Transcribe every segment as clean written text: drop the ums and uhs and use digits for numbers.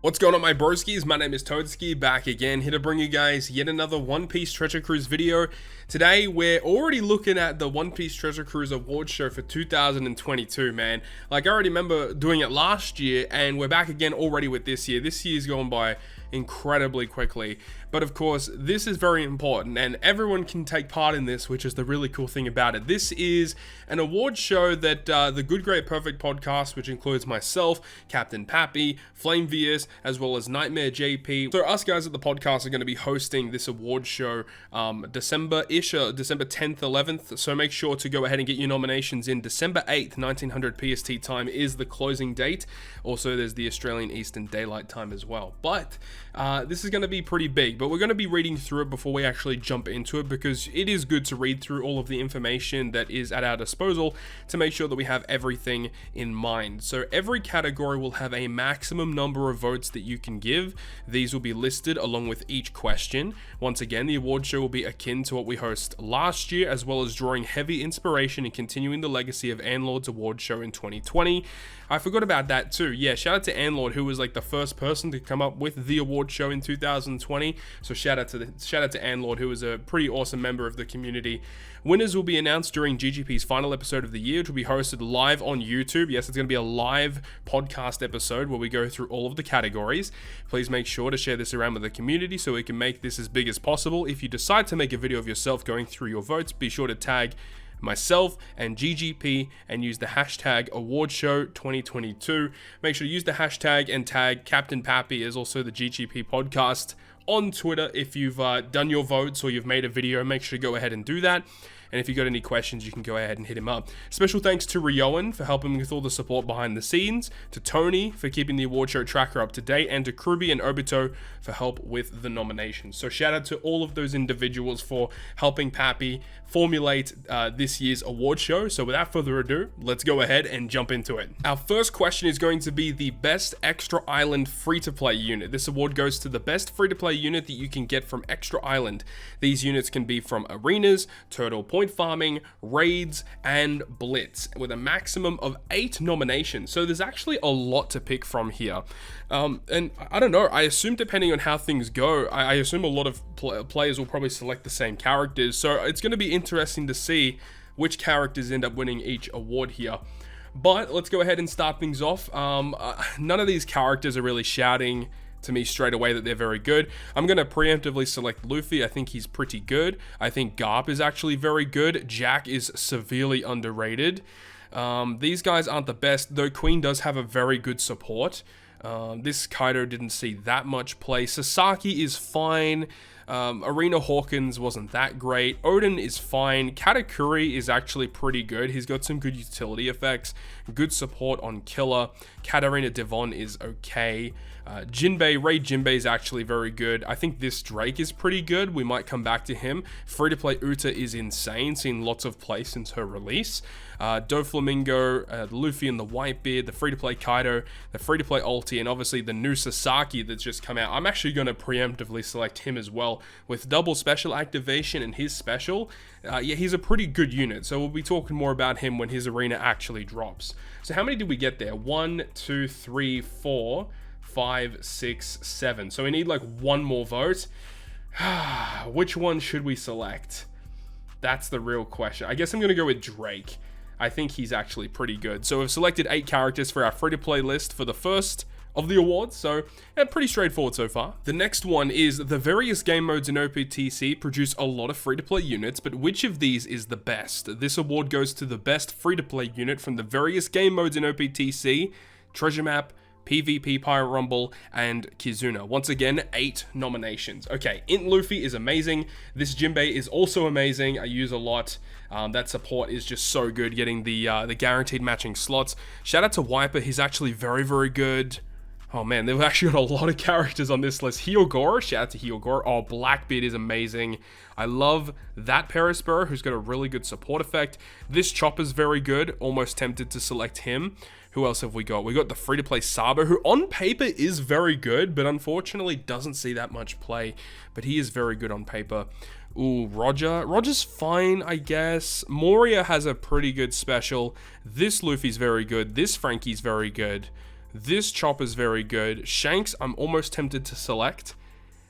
What's going on, my broskiis? My name is Toadskii, back again, here to bring you guys yet another One Piece Treasure Cruise video. Today, we're already looking at the One Piece Treasure Cruise Awards show for 2022, man. Like, I already remember doing it last year, and we're back again already with this year. This year's going by incredibly quickly. But of course, this is very important, and everyone can take part in this, which is the really cool thing about it. This is an award show that the Good, Great, Perfect podcast, which includes myself, Captain Pappy, Flame Vius, as well as Nightmare JP. So us guys at the podcast are going to be hosting this award show December-ish, December 10th, 11th. So make sure to go ahead and get your nominations in. December 8th, 1900 PST time is the closing date. Also, there's the Australian Eastern Daylight Time as well. But this is going to be pretty big, but we're going to be reading through it before we actually jump into it, because it is good to read through all of the information that is at our disposal to make sure that we have everything in mind. So every category will have a maximum number of votes that you can give. These will be listed along with each question. Once again, the award show will be akin to what we host last year, as well as drawing heavy inspiration and continuing the legacy of Anlord's award show in 2020. I forgot about that too. Yeah, shout out to Anlord, who was like the first person to come up with the award show in 2020. So shout out to Anlord, who is a pretty awesome member of the community. Winners will be announced during GGP's final episode of the year, which will be hosted live on YouTube. Yes, it's going to be a live podcast episode where we go through all of the categories. Please make sure to share this around with the community so we can make this as big as possible. If you decide to make a video of yourself going through your votes, be sure to tag myself and GGP and use the hashtag awardshow2022. Make sure to use the hashtag and tag Captain Pappy as also the GGP podcast on Twitter. If you've done your votes or you've made a video, make sure to go ahead and do that. And if you got any questions, you can go ahead and hit him up. Special thanks to Ryoan for helping with all the support behind the scenes, to Tony for keeping the award show tracker up to date, and to Kruby and Obito for help with the nominations. So shout out to all of those individuals for helping Pappy formulate this year's award show. So without further ado, let's go ahead and jump into it. Our first question is going to be the best extra island free-to-play unit. This award goes to the best free-to-play unit that you can get from Extra Island. These units can be from arenas, turtle point farming, raids, and blitz, with a maximum of 8 nominations. So there's actually a lot to pick from here. And I don't know, I assume depending on how things go, I assume a lot of players will probably select the same characters. So it's going to be interesting to see which characters end up winning each award here. But let's go ahead and start things off. None of these characters are really shouting to me straight away that they're very good. I'm going to preemptively select Luffy. I think he's pretty good. I think Garp is actually very good. Jack is severely underrated. These guys aren't the best, though Queen does have a very good support. This Kaido didn't see that much play. Sasaki is fine. Arena Hawkins wasn't that great. Odin is fine. Katakuri is actually pretty good. He's got some good utility effects, good support on Killer. Katarina Devon is okay. Jinbei, Ray Jinbei is actually very good. I think this Drake is pretty good. We might come back to him. Free-to-play Uta is insane, seen lots of play since her release. Doflamingo, Luffy and the Whitebeard, the free-to-play Kaido, the free-to-play Ulti, and obviously the new Sasaki that's just come out. I'm actually going to preemptively select him as well, with double special activation and his special. Yeah, he's a pretty good unit, so we'll be talking more about him when his arena actually drops. So how many did we get there? 1, 2, 3, 4, 5, 6, 7. So we need like one more vote. Which one should we select? That's the real question. I guess I'm going to go with Drake. I think he's actually pretty good. So we've selected 8 characters for our free-to-play list for the first of the awards, so yeah, pretty straightforward so far. The next one is the various game modes in OPTC produce a lot of free-to-play units, but which of these is the best? This award goes to the best free-to-play unit from the various game modes in OPTC, Treasure Map, PvP Pirate Rumble, and Kizuna. Once again, 8 nominations. Okay, Int Luffy is amazing. This Jinbei is also amazing. I use a lot. That support is just so good, getting the guaranteed matching slots. Shout out to Wiper. He's actually very, very good. Oh man, they've actually got a lot of characters on this list. Hyogoro, shout out to Hyogoro. Oh, Blackbeard is amazing. I love that Perispur, who's got a really good support effect. This Chopper's very good. Almost tempted to select him. Who else have we got? We got the free-to-play Sabo, who on paper is very good, but unfortunately doesn't see that much play. But he is very good on paper. Ooh, Roger. Roger's fine, I guess. Moria has a pretty good special. This Luffy's very good. This Frankie's very good. This Chopper's very good. Shanks, I'm almost tempted to select.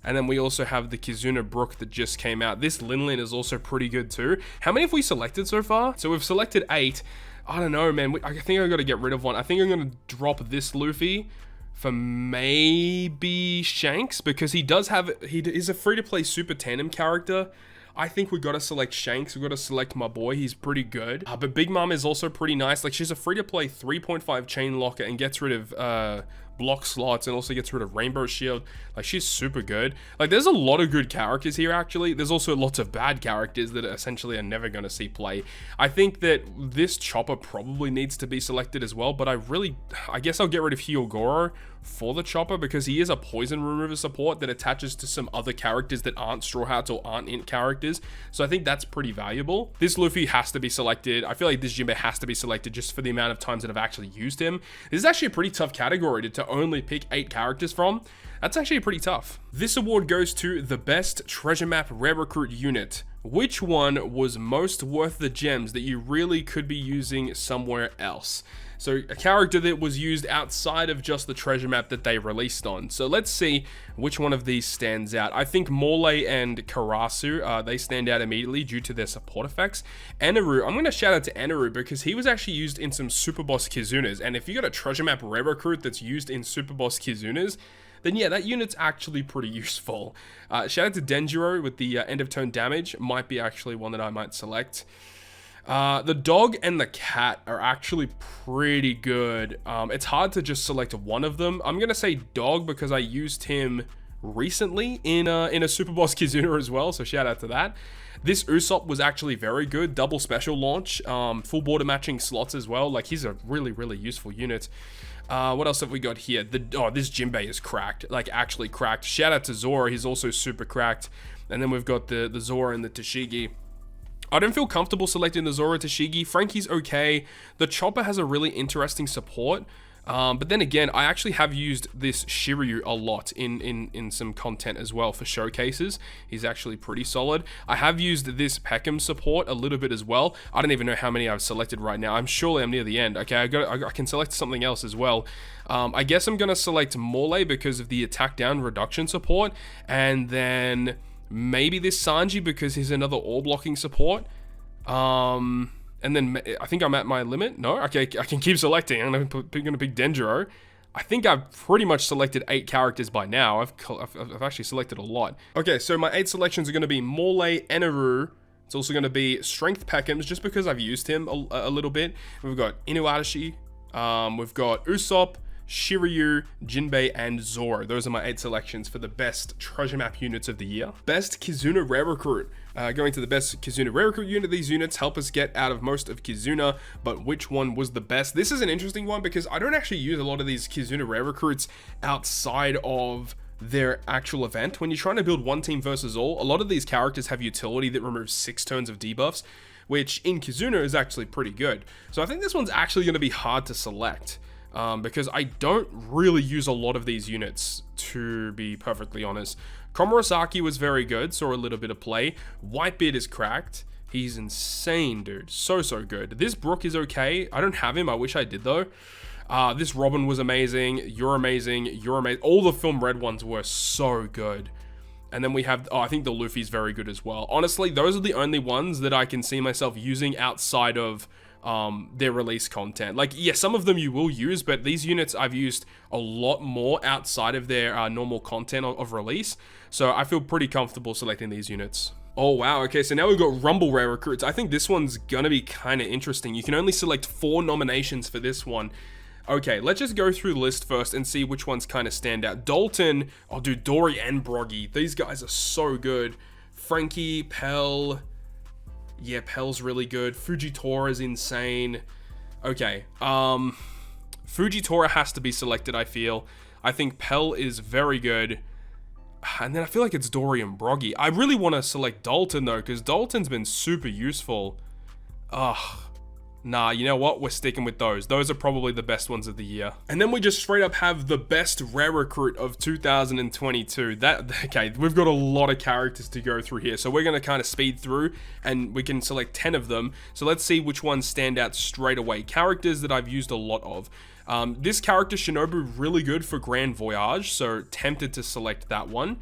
And then we also have the Kizuna Brook that just came out. This Linlin is also pretty good too. How many have we selected so far? So we've selected 8. I don't know, man. I think I got to get rid of one. I think I'm going to drop this Luffy for maybe Shanks, because he does have, he is a free-to-play Super Tandem character. I think we got to select Shanks. We got to select my boy. He's pretty good. But Big Mom is also pretty nice. Like, she's a free-to-play 3.5 chain locker and gets rid of block slots and also gets rid of Rainbow Shield. Like, she's super good. Like, there's a lot of good characters here, actually. There's also lots of bad characters that essentially are never going to see play. I think that this Chopper probably needs to be selected as well, but I guess I'll get rid of Hyogoro for the Chopper, because he is a poison remover support that attaches to some other characters that aren't Straw Hats or aren't int characters. So I think that's pretty valuable. This Luffy has to be selected. I feel like this Jinbei has to be selected just for the amount of times that I've actually used him. This is actually a pretty tough category to only pick 8 characters from. That's actually pretty tough. This award goes to the best treasure map rare recruit unit. Which one was most worth the gems that you really could be using somewhere else? So a character that was used outside of just the treasure map that they released on. So let's see which one of these stands out. I think Morley and Karasu, they stand out immediately due to their support effects. Eneru, I'm going to shout out to Eneru because he was actually used in some Super Boss Kizunas. And if you got a treasure map rare recruit that's used in Super Boss Kizunas, then yeah, that unit's actually pretty useful. Shout out to Denjiro with the end of turn damage. Might be actually one that I might select. The dog and the cat are actually pretty good. It's hard to just select one of them. I'm gonna say dog because I used him recently in a Super Boss Kizuna as well, so shout out to that. This Usopp was actually very good. Double special launch, full border matching slots as well. Like, he's a really, really useful unit. What else have we got here? This Jinbei is cracked, like actually cracked. Shout out to Zora, he's also super cracked. And then we've got the Zora and the Tashigi. I don't feel comfortable selecting the Zora Tashigi. Frankie's okay. The Chopper has a really interesting support. But then again, I actually have used this Shiryu a lot in some content as well for showcases. He's actually pretty solid. I have used this Peckham support a little bit as well. I don't even know how many I've selected right now. I'm near the end. Okay, I can select something else as well. I guess I'm going to select Morley because of the attack down reduction support. And then maybe this Sanji because he's another all blocking support. And then I think I'm at my limit. No? Okay, I can keep selecting. I'm going to pick Denjiro. I think I've pretty much selected 8 characters by now. I've actually selected a lot. Okay, so my 8 selections are going to be Morley, Eneru. It's also going to be Strength Peckhams, just because I've used him a little bit. We've got Inuarashi. We've got Usopp, Shiryu, Jinbei, and Zoro. Those are my 8 selections for the best treasure map units of the year. Best Kizuna Rare Recruit. Going to the best Kizuna Rare Recruit unit. These units help us get out of most of Kizuna, but which one was the best? This is an interesting one because I don't actually use a lot of these Kizuna Rare Recruits outside of their actual event. When you're trying to build one team versus all, a lot of these characters have utility that removes 6 turns of debuffs, which in Kizuna is actually pretty good. So I think this one's actually going to be hard to select. Because I don't really use a lot of these units, to be perfectly honest. Komurasaki was very good, saw a little bit of play. Whitebeard is cracked. He's insane, dude. So good. This Brook is okay. I don't have him. I wish I did, though. This Robin was amazing. You're amazing. You're amazing. All the Film Red ones were so good. And then we have, I think the Luffy's very good as well. Honestly, those are the only ones that I can see myself using outside of their release content. Like, yeah, some of them you will use, but these units I've used a lot more outside of their normal content of release. So I feel pretty comfortable selecting these units. Oh, wow. Okay, so now we've got Rumble Rare Recruits. I think this one's gonna be kind of interesting. You can only select 4 nominations for this one. Okay, let's just go through the list first and see which ones kind of stand out. Dalton, oh dude, Dory and Broggy. These guys are so good. Frankie, Pell. Yeah, Pell's really good. Fujitora is insane. Okay, Fujitora has to be selected, I feel. I think Pell is very good. And then I feel like it's Dory and Broggy. I really want to select Dalton, though, because Dalton's been super useful. Ugh. Nah, you know what? We're sticking with those. Those are probably the best ones of the year. And then we just straight up have the best rare recruit of 2022. Okay, we've got a lot of characters to go through here. So we're going to kind of speed through and we can select 10 of them. So let's see which ones stand out straight away. Characters that I've used a lot of. This character, Shinobu, really good for Grand Voyage, so tempted to select that one.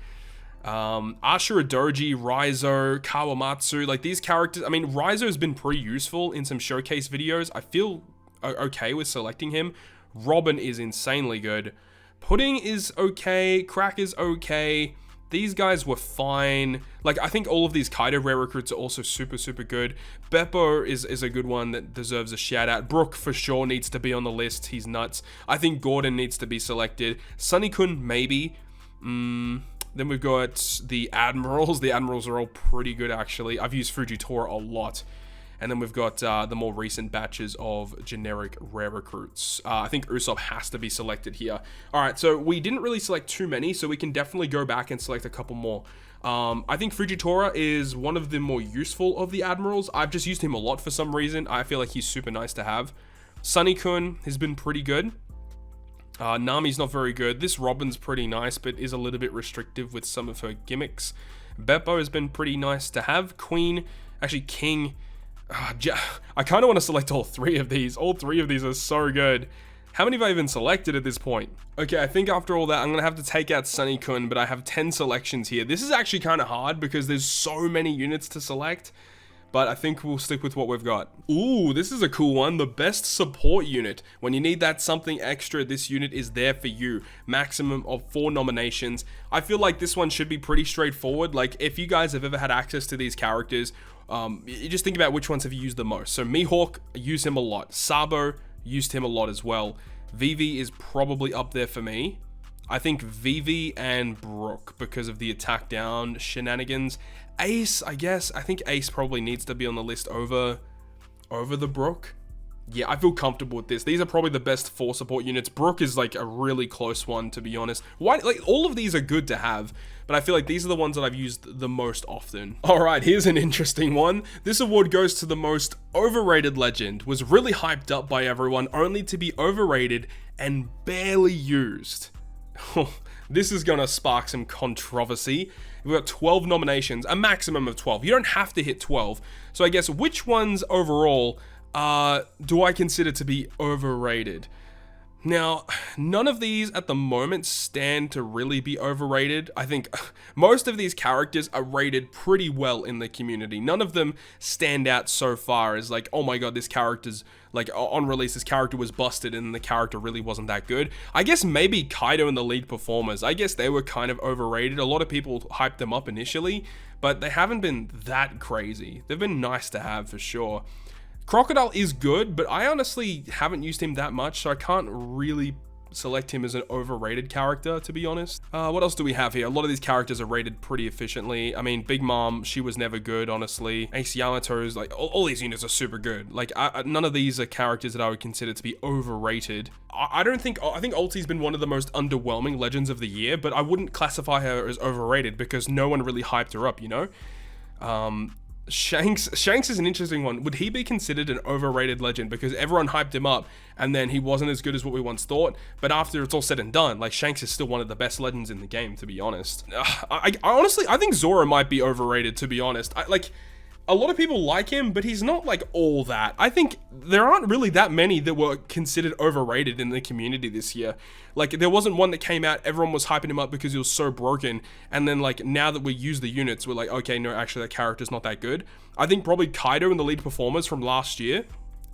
Ashura Doji, Raizo, Kawamatsu, like these characters, I mean, Raizo's been pretty useful in some showcase videos. I feel okay with selecting him. Robin is insanely good. Pudding is okay. Crack is okay. These guys were fine. Like, I think all of these Kaido rare recruits are also super good. Beppo is a good one that deserves a shout out. Brook for sure needs to be on the list. He's nuts. I think Gordon needs to be selected. Sunny-kun, maybe. Then we've got the Admirals. The Admirals are all pretty good, actually. I've used Fujitora a lot. And then we've got the more recent batches of generic rare recruits. I think Usopp has to be selected here. All right, so we didn't really select too many, so we can definitely go back and select a couple more. I think Fujitora is one of the more useful of the Admirals. I've just used him a lot for some reason. I feel like he's super nice to have. Sunny-kun has been pretty good. Nami's not very good. This Robin's pretty nice, but is a little bit restrictive with some of her gimmicks. Beppo has been pretty nice to have. Queen, actually King. I kind of want to select all three of these. All three of these are so good. How many have I even selected at this point? Okay, I think after all that, I'm going to have to take out Sunny-kun, but I have 10 selections here. This is actually kind of hard because there's so many units to select, but I think we'll stick with what we've got. Ooh, this is a cool one. The best support unit. When you need that something extra, this unit is there for you. Maximum of 4 nominations. I feel like this one should be pretty straightforward. Like, if you guys have ever had access to these characters, you just think about which ones have you used the most. So Mihawk, I use him a lot. Sabo, used him a lot as well. Vivi is probably up there for me. I think Vivi and Brook because of the attack down shenanigans. Ace, I guess. I think Ace probably needs to be on the list over the Brook. Yeah, I feel comfortable with this. These are probably the best 4 support units. Brook is like a really close one, to be honest. Why? Like, all of these are good to have, but I feel like these are the ones that I've used the most often. All right, here's an interesting one. This award goes to the most overrated legend. Was really hyped up by everyone, only to be overrated and barely used. This is gonna spark some controversy. We've got 12 nominations, a maximum of 12. You don't have to hit 12. So I guess which ones overall do I consider to be overrated? Now, none of these at the moment stand to really be overrated. I think most of these characters are rated pretty well in the community. None of them stand out so far as like, oh my god, this character's like on release, this character was busted and the character really wasn't that good. I guess maybe Kaido and the lead performers, I guess they were kind of overrated. A lot of people hyped them up initially, but they haven't been that crazy. They've been nice to have for sure. Crocodile is good, but I honestly haven't used him that much, so I can't really select him as an overrated character, to be honest. What else do we have here? A lot of these characters are rated pretty efficiently. I mean, Big Mom, she was never good, honestly. Ace Yamato's, like, all these units are super good. Like, none of these are characters that I would consider to be overrated. I think Ulti's been one of the most underwhelming legends of the year, but I wouldn't classify her as overrated because no one really hyped her up, you know? Shanks is an interesting one. Would he be considered an overrated legend because everyone hyped him up and then he wasn't as good as what we once thought? But after it's all said and done, like, Shanks is still one of the best legends in the game, to be honest. I honestly think Zoro might be overrated, to be honest. A lot of people like him, but he's not like all that. I think there aren't really that many that were considered overrated in the community this year. Like, there wasn't one that came out, everyone was hyping him up because he was so broken, and then like now that we use the units, we're like, okay, no, actually that character's not that good. I think probably Kaido and the lead performers from last year,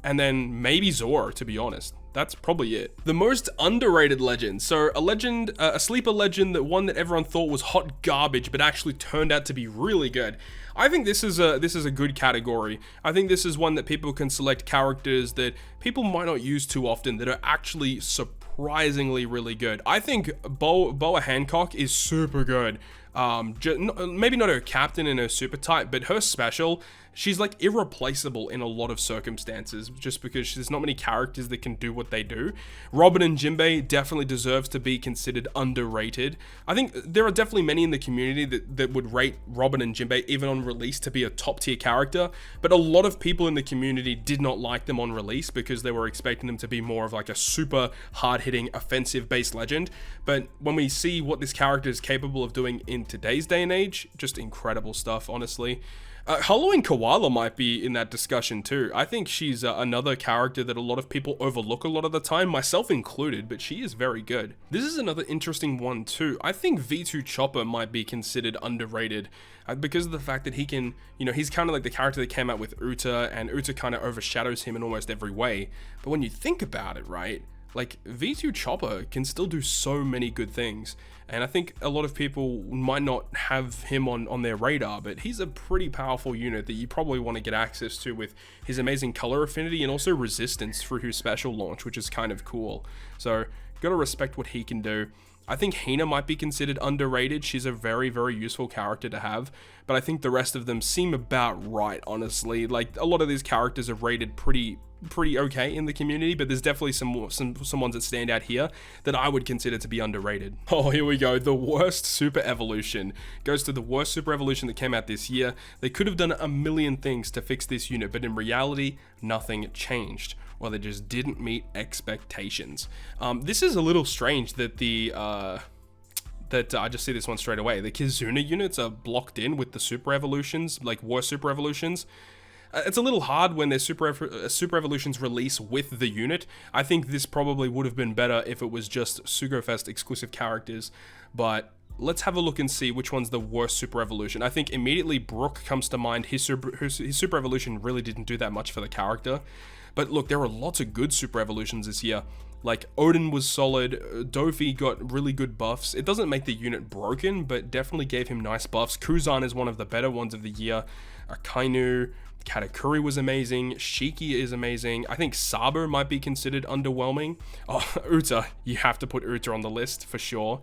and then maybe Zoro, to be honest. That's probably it. The most underrated legend. So a legend, a sleeper legend, that one that everyone thought was hot garbage, but actually turned out to be really good. I think this is a good category. I think this is one that people can select characters that people might not use too often that are actually surprisingly really good. I think Boa Hancock is super good. Maybe not her captain and her super type, but her special, she's like irreplaceable in a lot of circumstances just because there's not many characters that can do what they do. Robin and Jinbei definitely deserves to be considered underrated. I think there are definitely many in the community that would rate Robin and Jinbei even on release to be a top tier character, but a lot of people in the community did not like them on release because they were expecting them to be more of like a super hard hitting offensive based legend. But when we see what this character is capable of doing in today's day and age, just incredible stuff, honestly. Halloween Koala might be in that discussion too. I think she's another character that a lot of people overlook a lot of the time, myself included, but she is very good. This is another interesting one too. I think V2 Chopper might be considered underrated because of the fact that he can, you know, he's kind of like the character that came out with Uta, and Uta kind of overshadows him in almost every way. But when you think about it, right? Like, V2 Chopper can still do so many good things, and I think a lot of people might not have him on their radar, but he's a pretty powerful unit that you probably want to get access to with his amazing color affinity and also resistance through his special launch, which is kind of cool. So, gotta respect what he can do. I think Hina might be considered underrated. She's a very, very useful character to have, but I think the rest of them seem about right, honestly. Like, a lot of these characters are rated pretty okay in the community, but there's definitely some ones that stand out here that I would consider to be underrated. Oh, here we go. The worst super evolution goes to the worst super evolution that came out this year. They could have done a million things to fix this unit, but in reality, nothing changed. Well, they just didn't meet expectations. This is a little strange that I just see this one straight away. The Kizuna units are blocked in with the super evolutions, like worst super evolutions. It's a little hard when there's super evolutions release with the unit. I think this probably would have been better if it was just Sugofest exclusive characters, but let's have a look and see which one's the worst super evolution. I think immediately Brook comes to mind. His super evolution really didn't do that much for the character. But look, there were lots of good super evolutions this year. Like, Odin was solid, Dofi got really good buffs. It doesn't make the unit broken, but definitely gave him nice buffs. Kuzan is one of the better ones of the year. Kainu, Katakuri was amazing, Shiki is amazing. I think Sabo might be considered underwhelming. Oh, Uta, you have to put Uta on the list for sure.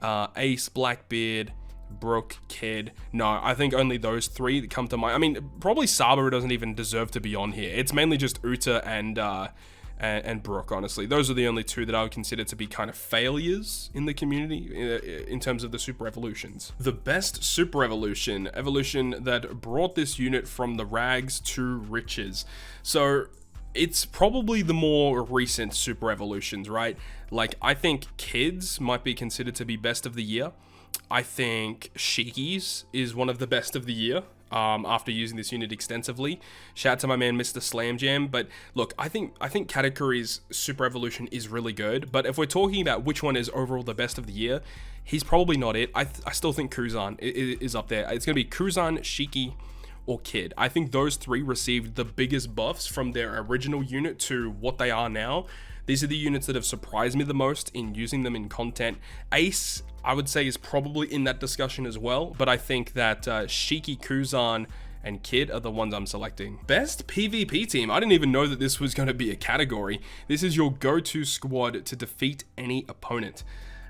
Ace, Blackbeard, Brook, Kid. No, I think only those three that come to mind. I mean, probably Sabo doesn't even deserve to be on here. It's mainly just Uta and Brook, honestly. Those are the only two that I would consider to be kind of failures in the community in terms of the super evolutions. The best super evolution that brought this unit from the rags to riches. So it's probably the more recent super evolutions, right? Like, I think Kids might be considered to be best of the year. I think Shiki's is one of the best of the year. After using this unit extensively. Shout out to my man Mr. Slam Jam. But look, I think Katakuri's super evolution is really good, but if we're talking about which one is overall the best of the year, he's probably not it. I still think Kuzan is up there. It's gonna be Kuzan, Shiki, or Kid. I think those three received the biggest buffs from their original unit to what they are now. These are the units that have surprised me the most in using them in content. Ace, I would say, is probably in that discussion as well, but I think that Shiki, Kuzan, and Kid are the ones I'm selecting. Best PvP team. I didn't even know that this was going to be a category. This is your go-to squad to defeat any opponent.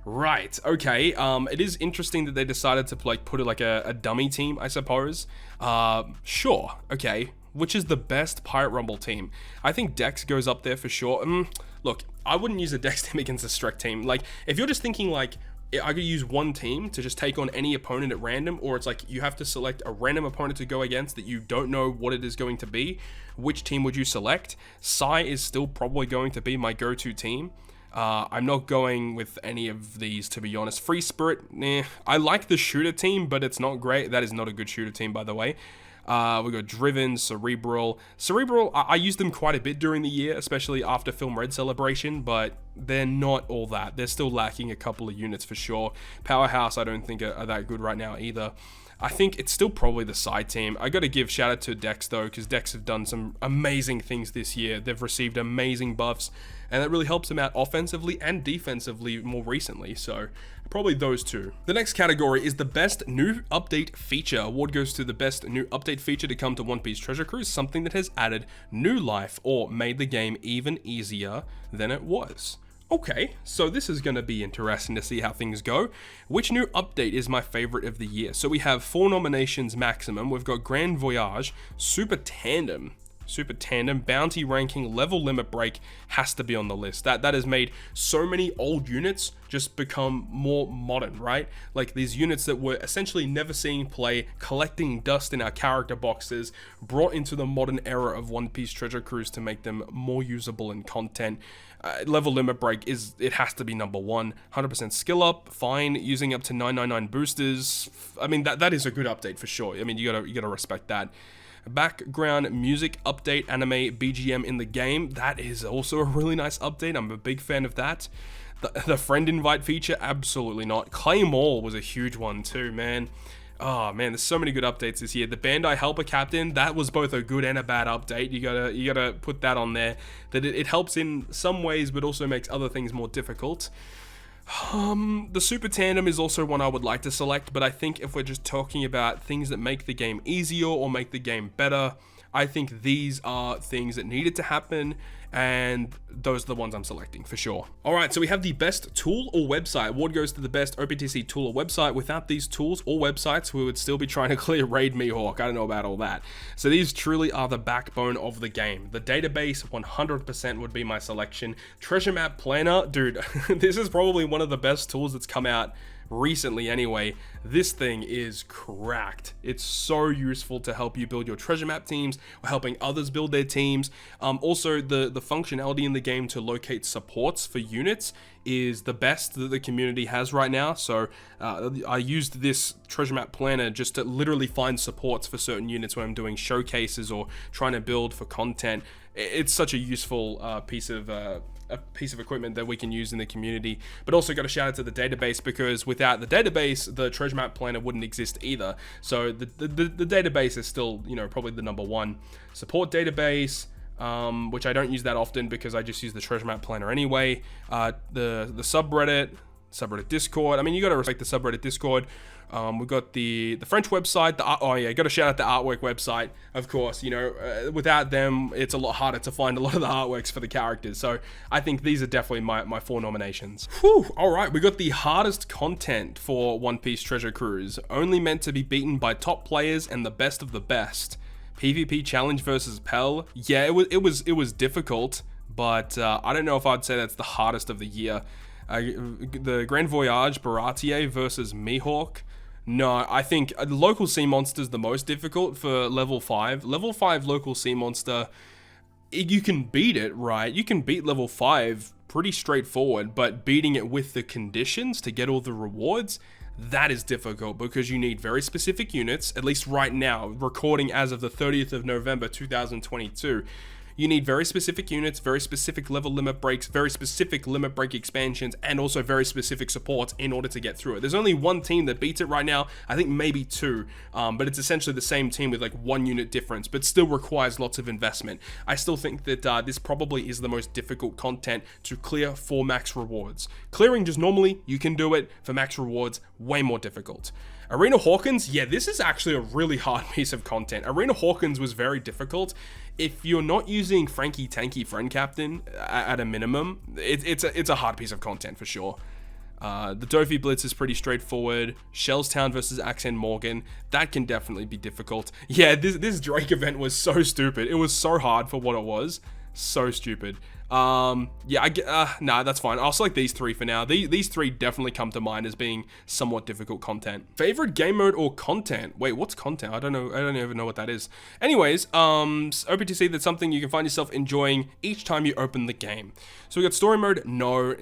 Right, okay, it is interesting that they decided to put it like a dummy team, I suppose. Sure, okay. Which is the best Pirate Rumble team? I think Dex goes up there for sure. Look, I wouldn't use a Dex team against a Strek team. Like, if you're just thinking like, I could use one team to just take on any opponent at random, or it's like you have to select a random opponent to go against that you don't know what it is going to be, which team would you select? Psy is still probably going to be my go-to team. I'm not going with any of these, to be honest. Free Spirit, nah. I like the shooter team, but it's not great. That is not a good shooter team, by the way. We got Driven, Cerebral. I used them quite a bit during the year, especially after Film Red Celebration, but they're not all that. They're still lacking a couple of units for sure. Powerhouse, I don't think are that good right now either. I think it's still probably the side team. I got to give shout out to Dex though, because Dex have done some amazing things this year. They've received amazing buffs, and that really helps them out offensively and defensively more recently. So probably those two. The next category is the best new update feature. Award goes to the best new update feature to come to One Piece Treasure Cruise, something that has added new life or made the game even easier than it was. Okay, so this is going to be interesting to see how things go. Which new update is my favorite of the year? So we have 4 nominations maximum. We've got Grand Voyage, Super Tandem, Super Tandem, Bounty Ranking, Level Limit Break has to be on the list. That has made so many old units just become more modern, right? Like these units that were essentially never seen play, collecting dust in our character boxes, brought into the modern era of One Piece Treasure Cruise to make them more usable in content. Level Limit Break it has to be number one. 100% skill up, fine. Using up to 999 boosters. I mean, that is a good update for sure. I mean, you gotta respect that. Background music update, anime BGM in the game. That is also a really nice update. I'm a big fan of that. The friend invite feature, absolutely not. Claim all was a huge one too, man. Oh man, there's so many good updates this year. The Bandai Helper Captain, that was both a good and a bad update. You gotta put that on there. That it helps in some ways, but also makes other things more difficult. The Super Tandem is also one I would like to select, but I think if we're just talking about things that make the game easier or make the game better, I think these are things that needed to happen, and those are the ones I'm selecting for sure. Alright, so we have the best tool or website. Award goes to the best OPTC tool or website. Without these tools or websites, we would still be trying to clear Raid Mihawk. I don't know about all that. So these truly are the backbone of the game. The database, 100% would be my selection. Treasure Map Planner, dude, this is probably one of the best tools that's come out recently anyway. This thing is cracked. It's so useful to help you build your treasure map teams, or helping others build their teams. Also, the functionality in the game to locate supports for units is the best that the community has right now. So I used this treasure map planner just to literally find supports for certain units when I'm doing showcases or trying to build for content. It's such a useful piece of equipment that we can use in the community. But also got to shout out to the database, because without the database, the treasure map planner wouldn't exist either. So the database is still, you know, probably the number one support database, which I don't use that often because I just use the treasure map planner anyway. The subreddit Discord. I mean, you got to respect the subreddit Discord. We've got the French website. Got to shout out the artwork website, of course. You know, without them, it's a lot harder to find a lot of the artworks for the characters. So I think these are definitely my 4 nominations. Whew, all right, we got the hardest content for One Piece Treasure Cruise. Only meant to be beaten by top players and the best of the best. PvP challenge versus Pell. Yeah, it was difficult, but I don't know if I'd say that's the hardest of the year. The Grand Voyage Baratier versus Mihawk. No, I think local sea monster is the most difficult for level 5. Level 5 local sea monster, you can beat it, right? You can beat level 5 pretty straightforward, but beating it with the conditions to get all the rewards, that is difficult because you need very specific units. At least right now, recording as of the 30th of November 2022. You need very specific units, very specific level limit breaks, very specific limit break expansions, and also very specific supports in order to get through it. There's only one team that beats it right now, I think maybe 2, but it's essentially the same team with like 1 unit difference, but still requires lots of investment. I still think that this probably is the most difficult content to clear for max rewards. Clearing just normally, you can do it. For max rewards, way more difficult. Arena Hawkins, yeah, this is actually a really hard piece of content. Arena Hawkins was very difficult. If you're not using Frankie Tanky Friend Captain at a minimum, it's a hard piece of content for sure. The Dofi Blitz is pretty straightforward. Shellstown versus Accent Morgan, that can definitely be difficult. Yeah, this Drake event was so stupid. It was so hard for what it was. So stupid. Yeah, nah, that's fine. I'll select these 3 for now. These 3 definitely come to mind as being somewhat difficult content. Favorite game mode or content? Wait, what's content? I don't know. I don't even know what that is. Anyways, OPTC, that's something you can find yourself enjoying each time you open the game. So we got story mode. No.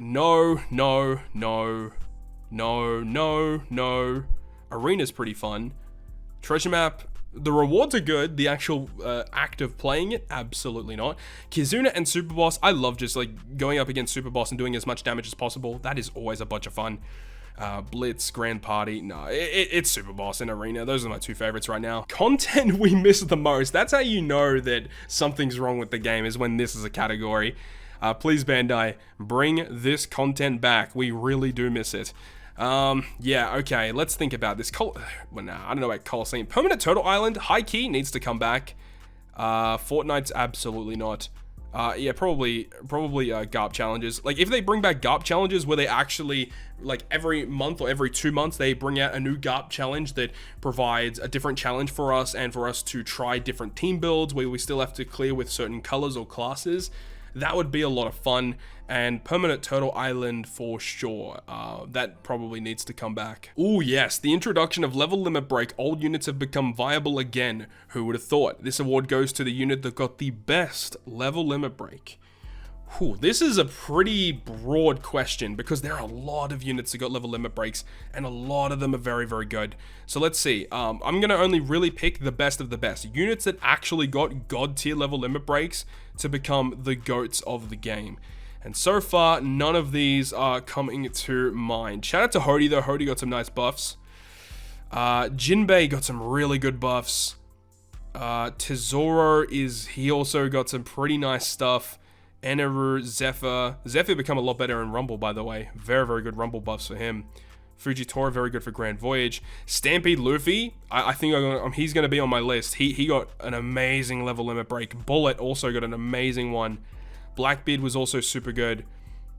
Arena's pretty fun. Treasure map. The rewards are good. The actual act of playing it, absolutely not. Kizuna and Super Boss, I love just like going up against Super Boss and doing as much damage as possible. That is always a bunch of fun. Blitz, Grand Party, no, it's Super Boss and Arena. Those are my 2 favorites right now. Content we miss the most. That's how you know that something's wrong with the game, is when this is a category. Please, Bandai, bring this content back. We really do miss it. Yeah, okay, let's think about this. Well, nah, I don't know about Coliseum. Permanent Turtle Island, high key, needs to come back. Fortnite's absolutely not. Yeah, probably GARP challenges. Like if they bring back GARP challenges where they actually, like every month or every 2 months, they bring out a new GARP challenge that provides a different challenge for us and for us to try different team builds where we still have to clear with certain colors or classes. That would be a lot of fun, and Permanent Turtle Island for sure. That probably needs to come back. Oh yes, the introduction of level limit break. Old units have become viable again. Who would have thought? This award goes to the unit that got the best level limit break. Whew, this is a pretty broad question because there are a lot of units that got level limit breaks and a lot of them are very, very good. So let's see. I'm going to only really pick the best of the best. Units that actually got god tier level limit breaks to become the GOATs of the game. And so far, none of these are coming to mind. Shout out to Hody though. Hody got some nice buffs. Jinbei got some really good buffs. Tesoro he also got some pretty nice stuff. Eneru, Zephyr become a lot better in Rumble, by the way. Very, very good Rumble buffs for him. Fujitora, very good for Grand Voyage. Stampede Luffy, I think he's going to be on my list. He got an amazing level limit break. Bullet also got an amazing one. Blackbeard was also super good.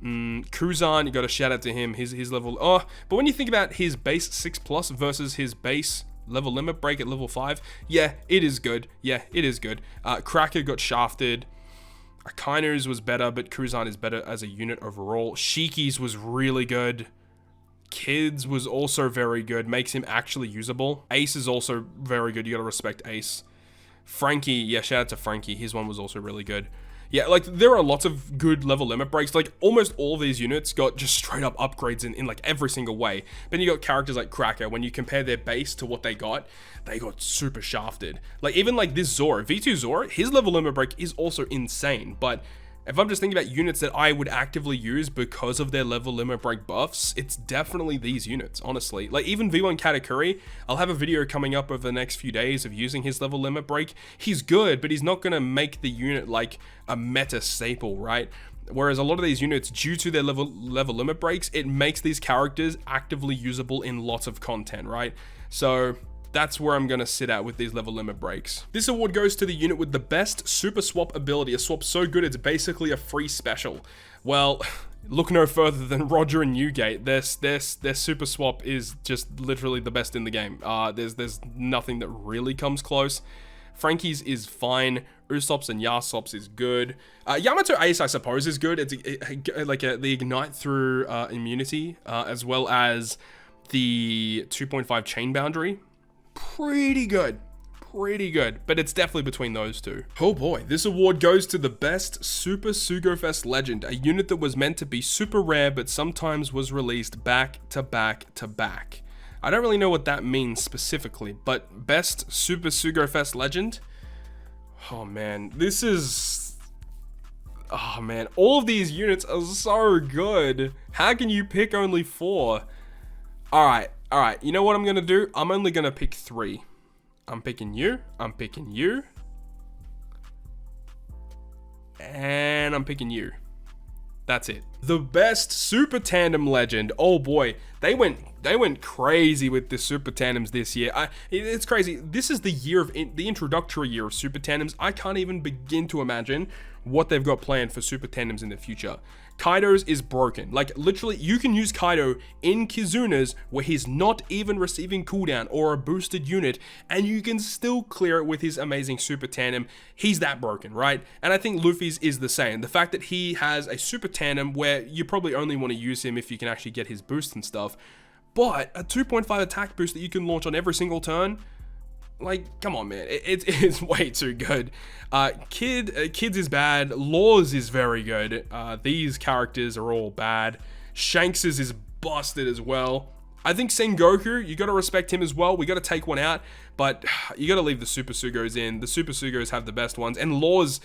Kuzan, you got to shout out to him. His level... Oh, but when you think about his base 6+ versus his base level limit break at level 5, yeah, it is good. Yeah, it is good. Cracker got shafted. Akaino's was better, but Kuzan is better as a unit overall. Shiki's was really good. Kids was also very good, makes him actually usable. Ace is also very good, you gotta respect Ace. Frankie, yeah, shout out to Frankie, his one was also really good. Yeah, like, there are lots of good level limit breaks. Like, almost all these units got just straight up upgrades in like, every single way. Then you got characters like Cracker, when you compare their base to what they got super shafted. Like, even like this Zoro, V2 Zoro, his level limit break is also insane. But if I'm just thinking about units that I would actively use because of their level limit break buffs, it's definitely these units, honestly. Like, even V1 Katakuri, I'll have a video coming up over the next few days of using his level limit break. He's good, but he's not going to make the unit like a meta staple, right? Whereas a lot of these units, due to their level limit breaks, it makes these characters actively usable in lots of content, right? So that's where I'm going to sit at with these level limit breaks. This award goes to the unit with the best super swap ability. A swap so good it's basically a free special. Well, look no further than Roger and Newgate. Their super swap is just literally the best in the game. There's nothing that really comes close. Frankie's is fine. Usopp's and Yasop's is good. Yamato Ace, I suppose, is good. It's the ignite through immunity, as well as the 2.5 chain boundary. Pretty good, but it's definitely between those two. Oh boy, this award goes to the best Super Sugofest Legend, a unit that was meant to be super rare but sometimes was released back to back to back. I don't really know what that means specifically, but best Super Sugofest Legend? Oh man, all of these units are so good. How can you pick only 4? Alright, you know what I'm gonna do? I'm only gonna pick 3. I'm picking you, and I'm picking you. That's it. The best Super Tandem Legend. Oh boy, they went crazy with the Super Tandems this year. It's crazy. This is the year of the introductory year of Super Tandems. I can't even begin to imagine what they've got planned for Super Tandems in the future. Kaido's is broken. Like, literally, you can use Kaido in Kizuna's where he's not even receiving cooldown or a boosted unit, and you can still clear it with his amazing Super Tandem. He's that broken, right? And I think Luffy's is the same. The fact that he has a Super Tandem where you probably only want to use him if you can actually get his boost and stuff, but a 2.5 attack boost that you can launch on every single turn, like, come on, man. It's way too good. Kids is bad. Laws is very good. These characters are all bad. Shanks's is busted as well. I think Sengoku, you got to respect him as well. We got to take one out, but you got to leave the Super Sugos in. The Super Sugos have the best ones. And Laws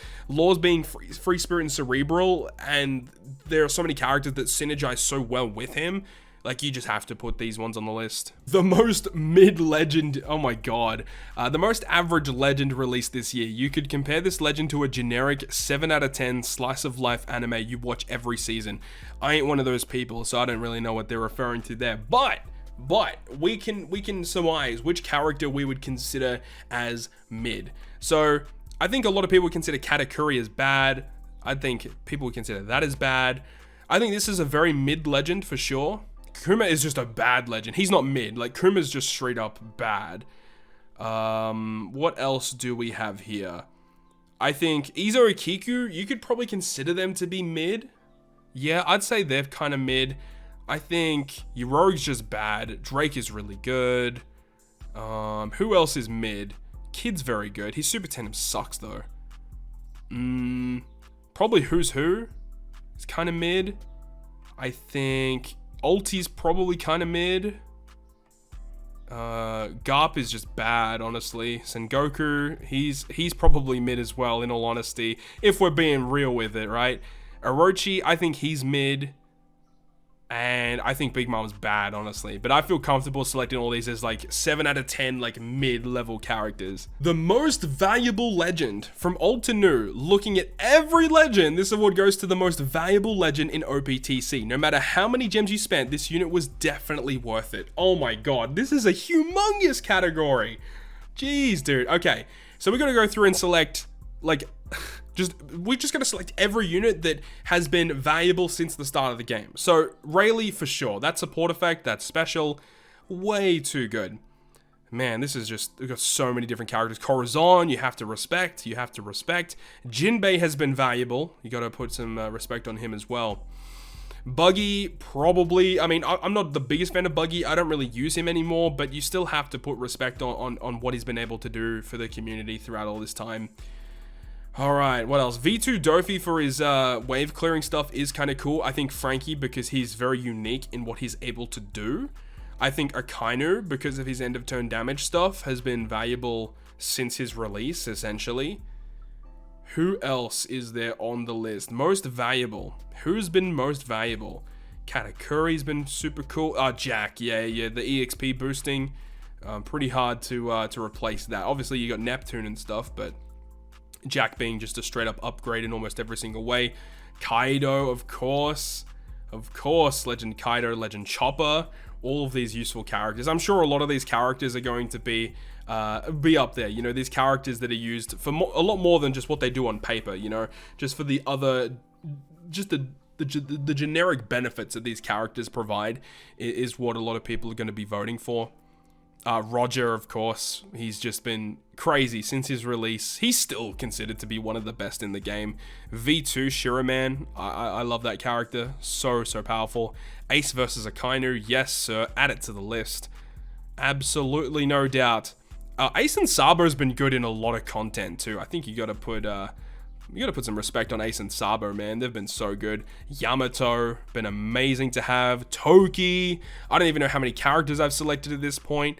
being free spirit and cerebral, and there are so many characters that synergize so well with him. Like, you just have to put these ones on the list. The most mid-legend, oh my god. The most average legend released this year. You could compare this legend to a generic 7 out of 10 slice of life anime you watch every season. I ain't one of those people, so I don't really know what they're referring to there. But we can surmise which character we would consider as mid. So I think a lot of people consider Katakuri as bad. I think people would consider that as bad. I think this is a very mid legend for sure. Kuma is just a bad legend. He's not mid. Like, Kuma's just straight up bad. What else do we have here? I think Izo Ikiku, you could probably consider them to be mid. Yeah, I'd say they're kind of mid. I think Yorogue's just bad. Drake is really good. Who else is mid? Kid's very good. His Super Tandem sucks though. Probably Who's Who. It's kind of mid. I think Ulti's probably kind of mid. Garp is just bad, honestly. Sengoku, he's probably mid as well, in all honesty, if we're being real with it, right? Orochi, I think he's mid. And I think Big Mom's bad, honestly. But I feel comfortable selecting all these as like 7 out of 10 like mid-level characters. The most valuable legend from old to new. Looking at every legend, this award goes to the most valuable legend in OPTC. No matter how many gems you spent, this unit was definitely worth it. Oh my god, this is a humongous category. Jeez, dude. Okay, so we're gonna go through and select like... we're just going to select every unit that has been valuable since the start of the game. So, Rayleigh for sure. That support effect, that's special. Way too good. Man, this is just... We've got so many different characters. Corazon, you have to respect. You have to respect. Jinbei has been valuable. You got to put some respect on him as well. Buggy, probably... I mean, I'm not the biggest fan of Buggy. I don't really use him anymore. But you still have to put respect on what he's been able to do for the community throughout all this time. Alright, what else? V2 Dofi for his wave clearing stuff is kind of cool. I think Frankie, because he's very unique in what he's able to do. I think Akainu, because of his end of turn damage stuff, has been valuable since his release, essentially. Who else is there on the list? Most valuable. Who's been most valuable? Katakuri's been super cool. Jack, yeah, the EXP boosting. Pretty hard to replace that. Obviously, you got Neptune and stuff, but... Jack being just a straight up upgrade in almost every single way. Kaido, of course. Legend Kaido, Legend Chopper. All of these useful characters. I'm sure a lot of these characters are going to be up there. You know, these characters that are used for a lot more than just what they do on paper, you know. Just for the other... Just the generic benefits that these characters provide is what a lot of people are going to be voting for. Roger, of course, he's just been crazy since his release. He's still considered to be one of the best in the game. V2 Shiroman, I love that character. So powerful. Ace versus Akainu, yes sir, add it to the list. Absolutely no doubt. Ace and Sabo's been good in a lot of content too. I think you gotta put some respect on Ace and Sabo, man. They've been so good. Yamato, been amazing to have. Toki, I don't even know how many characters I've selected at this point.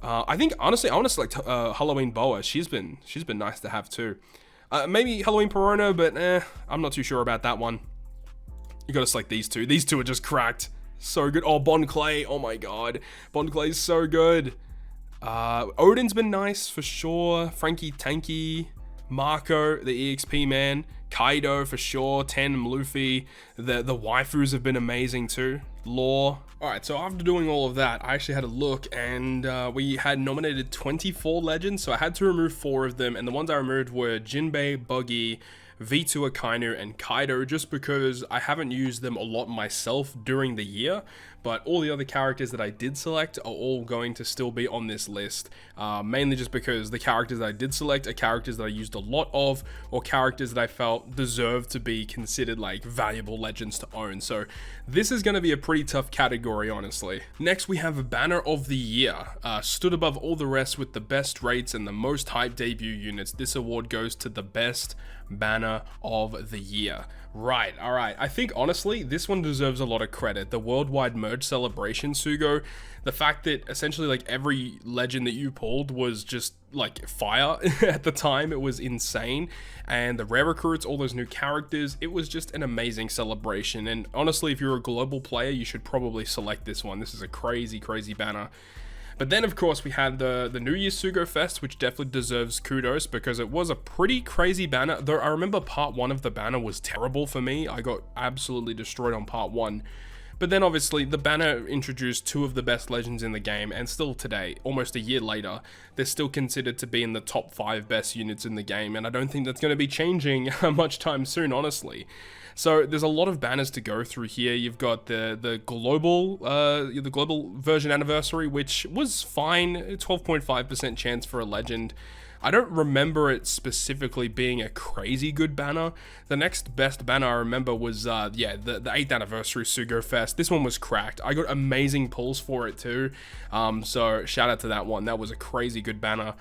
I think, honestly, I want to select Halloween Boa. She's been nice to have too. Maybe Halloween Perona, but I'm not too sure about that one. You gotta select these two. These two are just cracked. So good. Oh, Bon Clay. Oh my god. Bon Clay's so good. Odin's been nice for sure. Frankie Tanky. Marco, the EXP man. Kaido for sure. Ten, Luffy. The waifus have been amazing too. Law. Alright, so after doing all of that, I actually had a look and we had nominated 24 legends, so I had to remove 4 of them, and the ones I removed were Jinbei, Buggy, V2 Akainu, and Kaido, just because I haven't used them a lot myself during the year, but all the other characters that I did select are all going to still be on this list, mainly just because the characters that I did select are characters that I used a lot of, or characters that I felt deserved to be considered like valuable legends to own, so this is going to be a pretty tough category, honestly. Next we have a Banner of the Year, stood above all the rest with the best rates and the most hype debut units. This award goes to the best Banner of the Year. Right, alright. I think, honestly, this one deserves a lot of credit. The Worldwide Merge Celebration, Sugo. The fact that, essentially, like, every legend that you pulled was just, like, fire at the time. It was insane. And the rare recruits, all those new characters, it was just an amazing celebration. And, honestly, if you're a global player, you should probably select this one. This is a crazy, crazy banner. But then, of course, we had the New Year's Sugo Fest, which definitely deserves kudos because it was a pretty crazy banner. Though I remember part 1 of the banner was terrible for me. I got absolutely destroyed on part 1. But then obviously the banner introduced two of the best legends in the game, and still today, almost a year later, they're still considered to be in the top 5 best units in the game, and I don't think that's going to be changing much time soon, honestly. So there's a lot of banners to go through here. You've got the global version anniversary, which was fine, 12.5% chance for a legend. I don't remember it specifically being a crazy good banner. The next best banner I remember was, the 8th anniversary Sugo Fest. This one was cracked. I got amazing pulls for it too. So shout out to that one. That was a crazy good banner.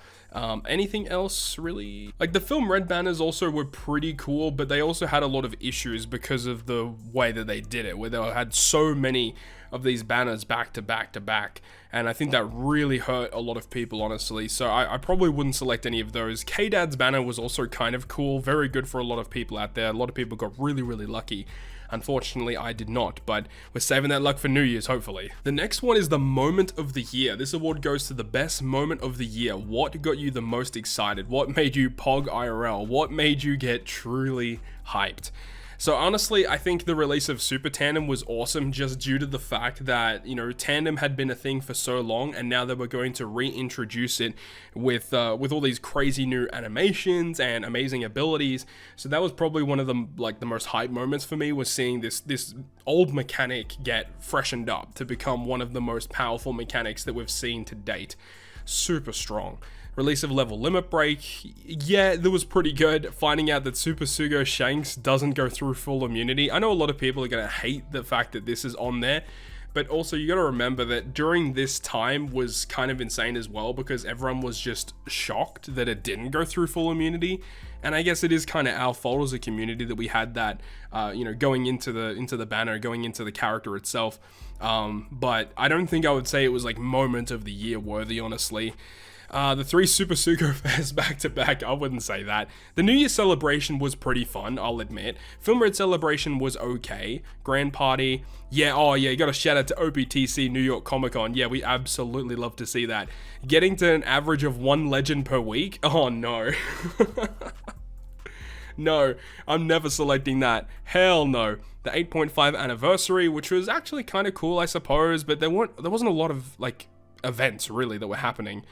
Anything else really? Like the film red banners also were pretty cool, but they also had a lot of issues because of the way that they did it, where they had so many of these banners back to back to back, and I think that really hurt a lot of people, honestly. So I probably wouldn't select any of those. K-Dad's banner was also kind of cool, very good for a lot of people out there. A lot of people got really, really lucky. Unfortunately, I did not, but we're saving that luck for New Year's, hopefully. The next one is the moment of the year. This award goes to the best moment of the year. What got you the most excited? What made you pog IRL? What made you get truly hyped? So honestly, I think the release of Super Tandem was awesome just due to the fact that, you know, Tandem had been a thing for so long, and now they were going to reintroduce it with all these crazy new animations and amazing abilities. So that was probably one of the most hype moments for me, was seeing this old mechanic get freshened up to become one of the most powerful mechanics that we've seen to date. Super strong. Release of Level Limit Break, yeah, that was pretty good. Finding out that Super Sugo Shanks doesn't go through full immunity. I know a lot of people are going to hate the fact that this is on there, but also you got to remember that during this time was kind of insane as well, because everyone was just shocked that it didn't go through full immunity. And I guess it is kind of our fault as a community that we had that, going into the banner, going into the character itself. But I don't think I would say it was like moment of the year worthy, honestly. The 3 Super Sugo Fairs back to back, I wouldn't say that. The New Year celebration was pretty fun, I'll admit. Film Red celebration was okay. Grand Party, yeah, you gotta shout out to OPTC New York Comic Con. Yeah, we absolutely love to see that. Getting to an average of 1 legend per week? Oh no. No, I'm never selecting that. Hell no. The 8.5 anniversary, which was actually kind of cool, I suppose, but there wasn't a lot of like events really that were happening.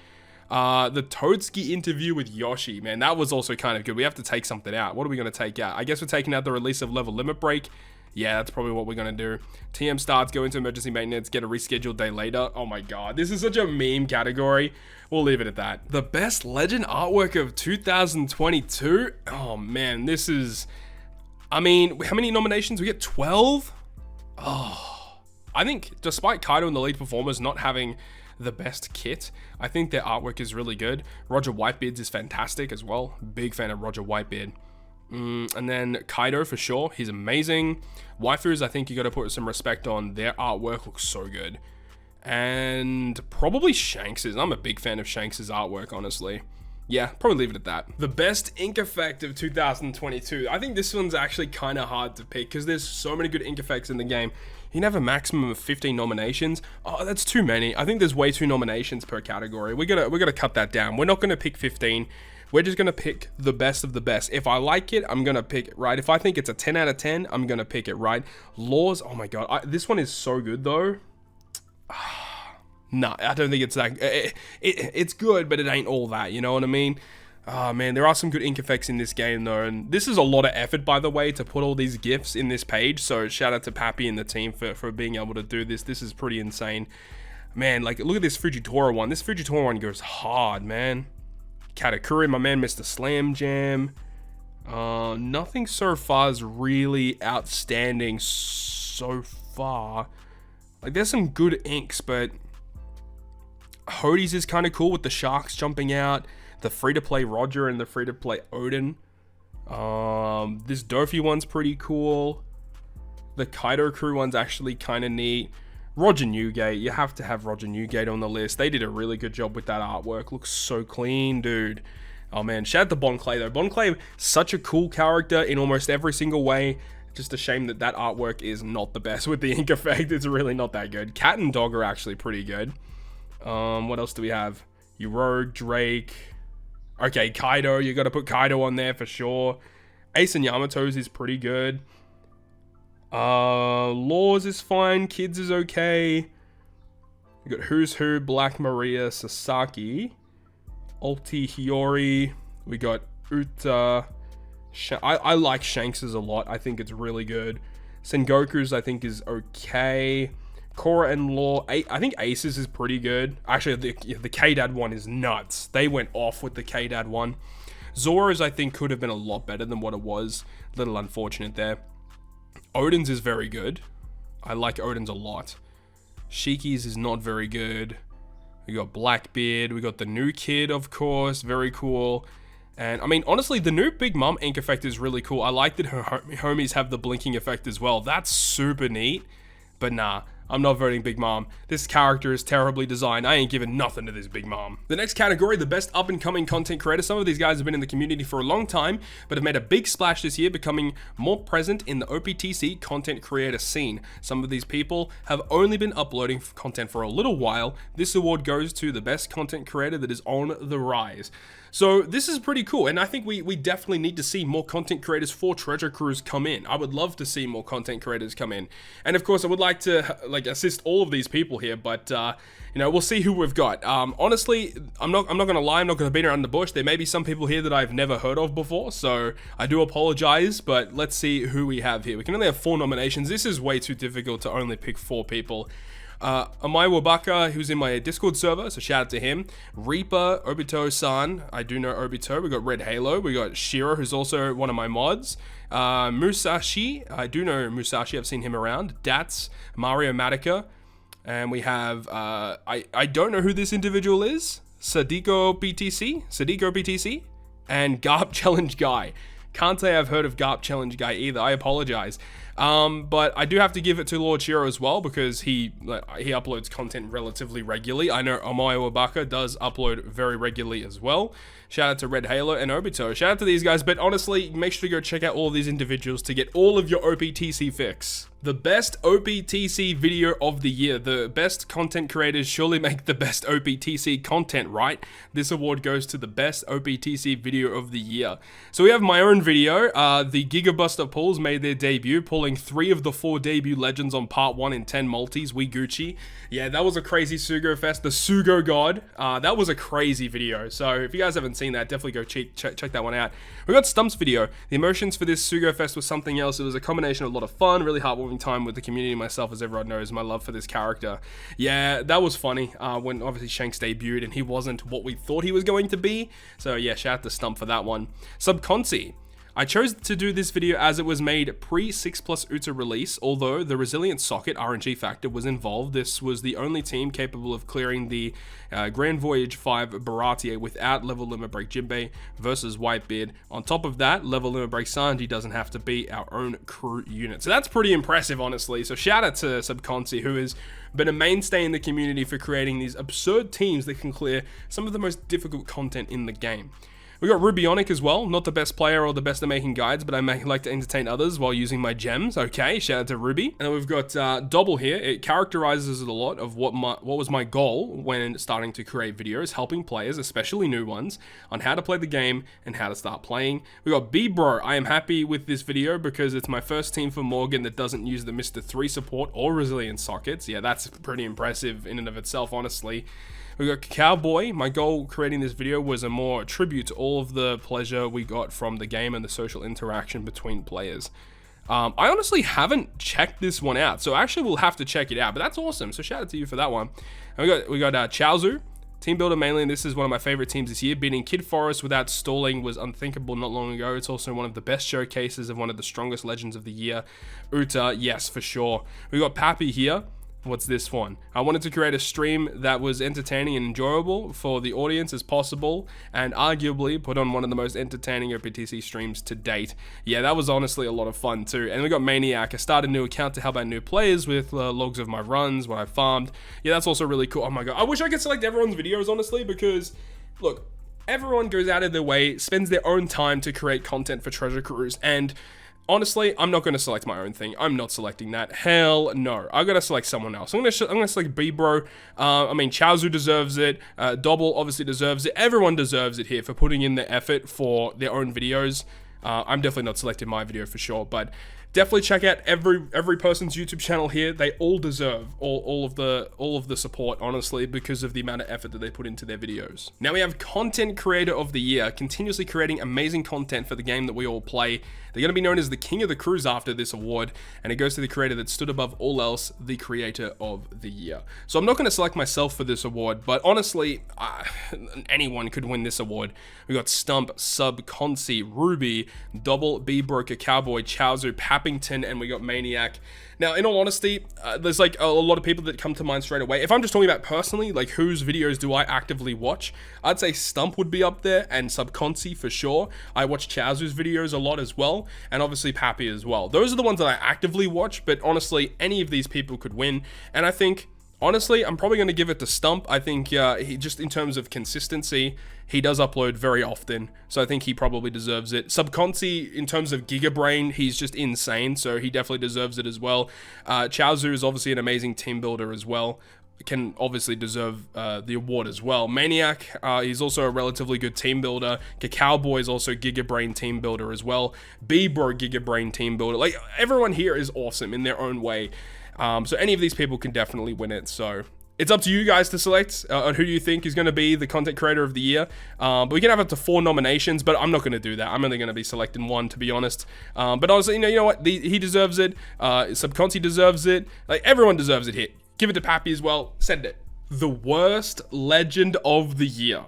The Toadskii interview with Yoshi, man, that was also kind of good. We have to take something out. What are we going to take out? I guess we're taking out the release of Level Limit Break. Yeah, that's probably what we're going to do. TM starts, go into emergency maintenance, get a rescheduled day later. Oh my god, this is such a meme category. We'll leave it at that. The best legend artwork of 2022? Oh man, this is... I mean, how many nominations? We get 12? Oh, I think despite Kaido and the lead performers not having the best kit, I think their artwork is really good. Roger Whitebeard's is fantastic as well. Big fan of Roger Whitebeard. And then Kaido for sure, he's amazing. Waifus, I think you got to put some respect on. Their artwork looks so good. And probably Shanks's. I'm a big fan of Shanks's artwork, honestly. Yeah, probably leave it at that. The best ink effect of 2022. I think this one's actually kind of hard to pick because there's so many good ink effects in the game. You can have a maximum of 15 nominations. Oh, that's too many. I think there's way too nominations per category. We're gonna cut that down. We're not gonna pick 15. We're just gonna pick the best of the best. If I like it, I'm gonna pick it, right? If I think it's a 10 out of 10, I'm gonna pick it, right? Laws, oh my god, this one is so good though. Nah, I don't think it's that. It's good, but it ain't all that. You know what I mean? Oh man, there are some good ink effects in this game though, and this is a lot of effort, by the way, to put all these GIFs in this page. So shout out to Pappy and the team for being able to do this. This is pretty insane, man. Like, look at this Fujitora one. This Fujitora one goes hard, man. Katakuri, my man, Mr. Slam Jam. Nothing so far is really outstanding so far. Like, there's some good inks, but Hodie's is kind of cool with the sharks jumping out, the free-to-play Roger and the free-to-play Odin. This Dofi one's pretty cool. The Kaido crew one's actually kind of neat. Roger Newgate, you have to have Roger Newgate on the list. They did a really good job with that artwork. Looks so clean, dude. Oh man, shout out to Bon Clay though. Bon Clay, such a cool character in almost every single way. Just a shame that that artwork is not the best with the ink effect. It's really not that good. Cat and Dog are actually pretty good. What else do we have? Rogue, Drake. Okay, Kaido. You got to put Kaido on there for sure. Ace and Yamato's is pretty good. Laws is fine. Kids is okay. We got Who's Who, Black Maria, Sasaki, Ulti Hiyori. We got Uta. I like Shanks's a lot. I think it's really good. Sengoku's I think is okay. Korra and Law. I think Ace's is pretty good. Actually, the K-Dad one is nuts. They went off with the K-Dad one. Zora's I think could have been a lot better than what it was. A little unfortunate there. Odin's is very good. I like Odin's a lot. Shiki's is not very good. We got Blackbeard. We got the new kid, of course. Very cool. And I mean, honestly, the new Big Mom ink effect is really cool. I like that her homies have the blinking effect as well. That's super neat. But nah, I'm not voting Big Mom. This character is terribly designed. I ain't giving nothing to this Big Mom. The next category, the best up-and-coming content creators. Some of these guys have been in the community for a long time, but have made a big splash this year, becoming more present in the OPTC content creator scene. Some of these people have only been uploading content for a little while. This award goes to the best content creator that is on the rise. So this is pretty cool, and I think we definitely need to see more content creators for Treasure Cruise come in. I would love to see more content creators come in, and of course I would like to assist all of these people here, but you know, we'll see who we've got. Honestly, I'm not gonna lie, I'm not gonna beat around the bush. There may be some people here that I've never heard of before, so I do apologize, but let's see who we have here. We can only have 4 nominations. This is way too difficult to only pick 4 people. Amai Wabaka, who's in my Discord server, so shout out to him. Reaper, Obito-san, I do know Obito. We got Red Halo. We got Shiro, who's also one of my mods. Musashi, I do know Musashi. I've seen him around. Dats, Mario Matica, and we have I don't know who this individual is. Sadiko BTC, and Garp Challenge Guy. Can't say I've heard of Garp Challenge Guy either. I apologize. But I do have to give it to TheLordShiro as well, because he uploads content relatively regularly. I know Amayo Wabaka does upload very regularly as well. Shout out to Red Halo and Obito. Shout out to these guys, but honestly, make sure to go check out all of these individuals to get all of your OPTC fix. The best OPTC video of the year. The best content creators surely make the best OPTC content, right? This award goes to the best OPTC video of the year. So we have my own video. The Gigabuster pulls made their debut, pulling 3 of the 4 debut legends on part 1 in 10 multis. We Gucci. Yeah, that was a crazy Sugo fest. The Sugo God. That was a crazy video. So if you guys haven't seen that, definitely go check that one out. We got Stump's video. The emotions for this Sugo fest was something else. It was a combination of a lot of fun, really heartwarming time with the community, myself, as everyone knows my love for this character. Yeah, that was funny when obviously Shanks debuted and he wasn't what we thought he was going to be. So yeah, shout out to Stump for that one. Subconsi. I chose to do this video as it was made pre-6+ Uta release, although the Resilient Socket RNG factor was involved. This was the only team capable of clearing the Grand Voyage 5 Baratie without level limit break Jinbei versus Whitebeard. On top of that, level limit break Sanji doesn't have to be our own crew unit. So that's pretty impressive, honestly. So shout out to Subconsi, who has been a mainstay in the community for creating these absurd teams that can clear some of the most difficult content in the game. We got Rubionic as well, not the best player or the best at making guides, but I like to entertain others while using my gems. Okay, shout out to Ruby. And then we've got Dobble here. It characterizes a lot of what was my goal when starting to create videos, helping players, especially new ones, on how to play the game and how to start playing. We got B-Bro. I am happy with this video because it's my first team for Morgan that doesn't use the Mr. 3 support or Resilient Sockets. Yeah, that's pretty impressive in and of itself, honestly. We got Cowboy. My goal creating this video was a more tribute to all of the pleasure we got from the game and the social interaction between players. I honestly haven't checked this one out, so actually we'll have to check it out, but that's awesome. So shout out to you for that one. And we got Chaozu. Team builder mainly, and this is one of my favorite teams this year. Beating Kid Forest without stalling was unthinkable not long ago. It's also one of the best showcases of one of the strongest legends of the year. Uta, yes, for sure. We got Pappy here. What's this one? I wanted to create a stream that was entertaining and enjoyable for the audience as possible, and arguably put on one of the most entertaining OPTC streams to date. Yeah, that was honestly a lot of fun too. And we got Maniac. I started a new account to help out new players with logs of my runs, what I farmed. Yeah, that's also really cool. Oh my god, I wish I could select everyone's videos, honestly, because look, everyone goes out of their way, spends their own time to create content for Treasure Cruise, and honestly, I'm not going to select my own thing. I'm not selecting that. Hell no. I got to select someone else. I'm going to select B-Bro. I mean, Chaozu deserves it. Dobble obviously deserves it. Everyone deserves it here for putting in the effort for their own videos. I'm definitely not selecting my video for sure, but definitely check out every person's YouTube channel here. They all deserve all of the support, honestly, because of the amount of effort that they put into their videos. Now we have Content Creator of the Year, continuously creating amazing content for the game that we all play. They're going to be known as the King of the Cruise after this award, and it goes to the creator that stood above all else, the Creator of the Year. So I'm not going to select myself for this award, but honestly, anyone could win this award. We got Stump, Sub, Consi, Ruby, Double, B Broker, Cowboy, Chowzu, Pappington, and we got Maniac. Now, in all honesty, there's like a lot of people that come to mind straight away. If I'm just talking about personally, like whose videos do I actively watch, I'd say Stump would be up there, and Subconsi for sure. I watch Chowzu's videos a lot as well, and obviously Pappy as well. Those are the ones that I actively watch, but honestly, any of these people could win, and I think, honestly, I'm probably going to give it to Stump. I think he just, in terms of consistency, he does upload very often, so I think he probably deserves it. Subconsi, in terms of Gigabrain, he's just insane, so he definitely deserves it as well. Chowzu is obviously an amazing team builder as well. Can obviously deserve the award as well. Maniac, he's also a relatively good team builder. Cowboy is also Gigabrain team builder as well. B-Bro Gigabrain team builder. Like, everyone here is awesome in their own way. So any of these people can definitely win it. So it's up to you guys to select on who you think is going to be the Content Creator of the Year. But we can have up to 4 nominations, but I'm not going to do that. I'm only going to be selecting 1, to be honest. But honestly, you know what? He deserves it. Subconsi deserves it. Like, everyone deserves it here. Give it to Pappy as well. Send it. The Worst Legend of the Year.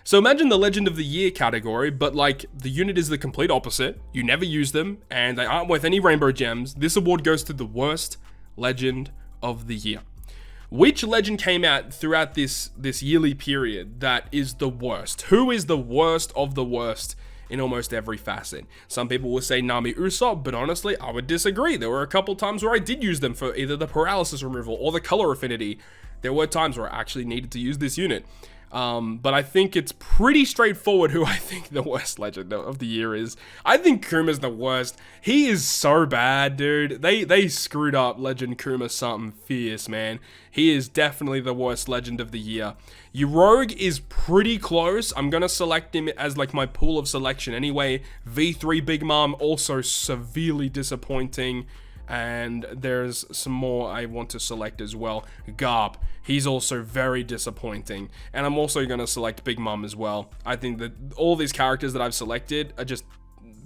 So imagine the Legend of the Year category, but like the unit is the complete opposite. You never use them, and they aren't worth any rainbow gems. This award goes to the Worst Legend of the Year. Which legend came out throughout this yearly period that is the worst? Who is the worst of the worst in almost every facet? Some people will say Nami Usopp, but honestly, I would disagree. There were a couple times where I did use them for either the paralysis removal or the color affinity. There were times where I actually needed to use this unit. But I think it's pretty straightforward who I think the worst legend of the year is. I think Kuma's the worst. He is so bad, dude. They screwed up Legend Kuma something fierce, man. He is definitely the worst legend of the year. Rogue is pretty close. I'm gonna select him as like my pool of selection anyway. V3 Big Mom, also severely disappointing. And there's some more I want to select as well. Garp, he's also very disappointing. And I'm also going to select Big Mom as well. I think that all these characters that I've selected are just,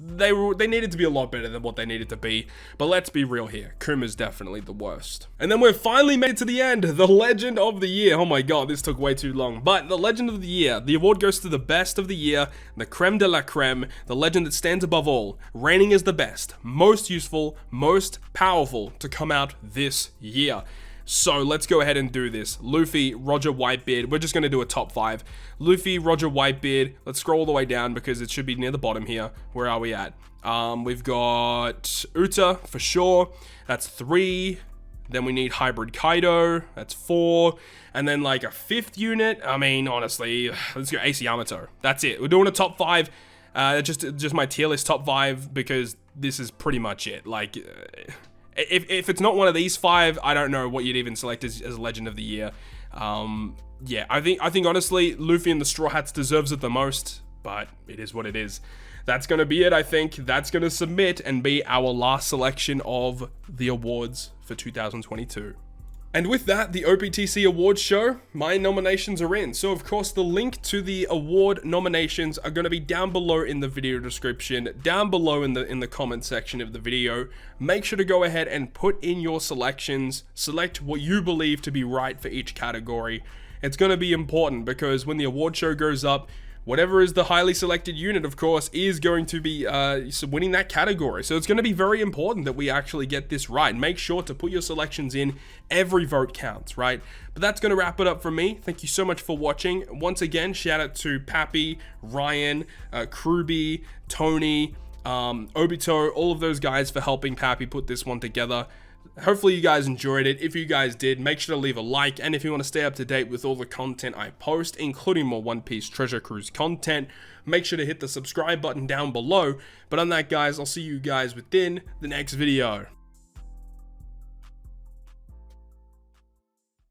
they needed to be a lot better than what they needed to be. But let's be real here. Kuma's definitely the worst. And then we've finally made it to the end. The Legend of the Year. Oh my god, this took way too long. But the Legend of the Year. The award goes to the best of the year. The creme de la creme. The legend that stands above all. Reigning as the best. Most useful. Most powerful to come out this year. So let's go ahead and do this. Luffy, Roger Whitebeard. We're just going to do a top 5. Luffy, Roger Whitebeard. Let's scroll all the way down because it should be near the bottom here. Where are we at? We've got Uta for sure. That's 3. Then we need Hybrid Kaido. That's 4. And then like a 5th unit. I mean, honestly, let's go Ace Yamato. That's it. We're doing a top 5. Just my tier list top 5 because this is pretty much it. Like... If it's not one of these 5, I don't know what you'd even select as Legend of the Year. Yeah, I think honestly, Luffy and the Straw Hats deserves it the most, but it is what it is. That's going to be it, I think. That's going to submit and be our last selection of the awards for 2022. And with that, the OPTC awards show, my nominations are in. So of course, the link to the award nominations are going to be down below in the video description, down below in the comment section of the video. Make sure to go ahead and put in your selections, select what you believe to be right for each category. It's going to be important because when the award show goes up, whatever is the highly selected unit, of course, is going to be winning that category. So it's going to be very important that we actually get this right. Make sure to put your selections in. Every vote counts, right? But that's going to wrap it up from me. Thank you so much for watching. Once again, shout out to Pappy, Ryan, Kruby, Tony, Obito, all of those guys for helping Pappy put this one together. Hopefully you guys enjoyed it. If you guys did, make sure to leave a like, and if you want to stay up to date with all the content I post, including more One Piece Treasure Cruise content, make sure to hit the subscribe button down below. But on that, guys, I'll see you guys within the next video.